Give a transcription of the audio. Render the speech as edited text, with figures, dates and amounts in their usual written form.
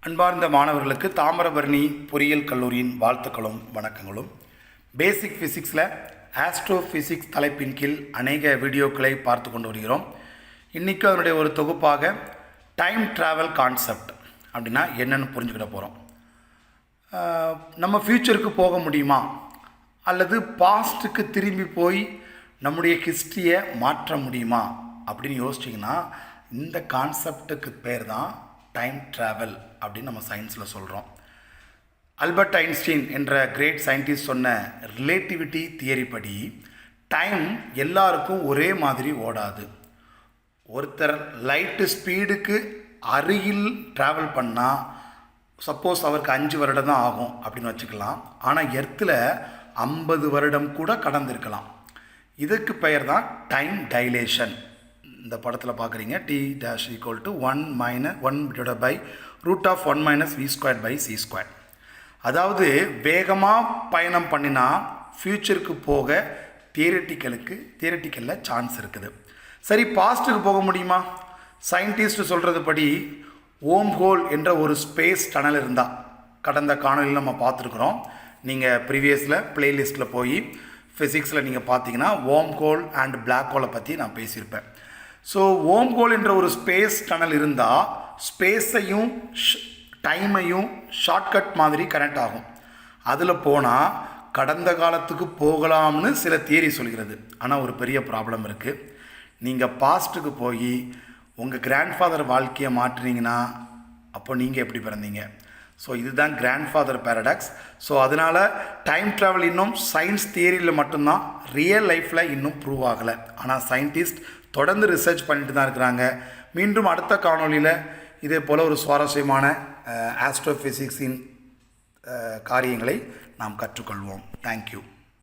அன்பார்ந்த மாணவர்களுக்கு தாமிரபரணி பொறியியல் கல்லூரியின் வாழ்த்துக்களும் வணக்கங்களும். பேசிக் ஃபிசிக்ஸில் ஆஸ்ட்ரோஃபிசிக்ஸ் தலைப்பின் கீழ் அநேக வீடியோக்களை பார்த்து கொண்டு வருகிறோம். இன்றைக்கி அதனுடைய ஒரு தொகுப்பாக டைம் ட்ராவல் கான்செப்ட் அப்படின்னா என்னென்னு புரிஞ்சுக்கிட போகிறோம். நம்ம ஃப்யூச்சருக்கு போக முடியுமா அல்லது பாஸ்ட்டுக்கு திரும்பி போய் நம்முடைய ஹிஸ்ட்ரியை மாற்ற முடியுமா அப்படின்னு யோசிச்சிங்கன்னா இந்த கான்செப்டுக்கு பேர் தான் டைம் ட்ராவல் அப்படின்னு நம்ம சயின்ஸில் சொல்கிறோம். ஆல்பர்ட் ஐன்ஸ்டீன் என்ற கிரேட் சயின்டிஸ்ட் சொன்ன ரிலேட்டிவிட்டி தியரி படி டைம் எல்லாருக்கும் ஒரே மாதிரி ஓடாது. ஒருத்தர் லைட்டு ஸ்பீடுக்கு அருகில் ட்ராவல் பண்ணால் சப்போஸ் அவருக்கு 5 வருடம் தான் ஆகும் அப்படின்னு வச்சுக்கலாம். ஆனால் எர்த்தில் 50 வருடம் கூட கடந்திருக்கலாம். இதுக்கு பெயர் தான் டைம் டைலேஷன். இந்த படத்தில் பார்க்குறீங்க t dash equal to 1 divided by root of 1 minus v squared by c squared. அதாவது வேகமாக பயணம் பண்ணினா ஃப்யூச்சருக்கு போக தியரிட்டிக்கலில் சான்ஸ் இருக்குது. சரி, பாஸ்ட்டுக்கு போக முடியுமா? சயின்டிஸ்ட் சொல்கிறது படி ஓம் ஹோல் என்ற ஒரு ஸ்பேஸ் டனல் இருந்தால் கடந்த காணொலியில் நம்ம பார்த்துருக்குறோம். நீங்கள் ப்ரீவியஸில் ப்ளேலிஸ்ட்டில் போய் ஃபிசிக்ஸில் நீங்கள் பார்த்தீங்கன்னா ஓம் ஹோல் அண்ட் பிளாக் ஹோலை பற்றி நான் பேசியிருப்பேன். ஸோ ஓம் ஹோல் என்ற ஒரு ஸ்பேஸ் டனல் இருந்தால் ஸ்பேஸையும் டைமையும் ஷார்ட்கட் மாதிரி கனெக்ட் ஆகும். அதில் போனால் கடந்த காலத்துக்கு போகலாம்னு சில தியரி சொல்கிறது. ஆனால் ஒரு பெரிய ப்ராப்ளம் இருக்குது. நீங்கள் பாஸ்ட்டுக்கு போய் உங்கள் கிராண்ட்ஃபாதர் வாழ்க்கையை மாற்றினீங்கன்னா அப்போ நீங்கள் எப்படி பிறந்தீங்க? ஸோ இதுதான் கிராண்ட்ஃபாதர் பேரடாக்ஸ். ஸோ அதனால் டைம் ட்ராவல் இன்னும் சயின்ஸ் தியரியில் மட்டும்தான், ரியல் லைஃப்பில் இன்னும் ப்ரூவ் ஆகலை. ஆனால் சயின்டிஸ்ட் தொடர்ந்து ரிசர்ச் பண்ணிட்டு தான் இருக்கிறாங்க. மீண்டும் அடுத்த காணொலியில் இதே போல் ஒரு சுவாரஸ்யமான ஆஸ்ட்ரோஃபிசிக்ஸின் காரியங்களை நாம் கற்றுக்கொள்வோம். தேங்க்யூ.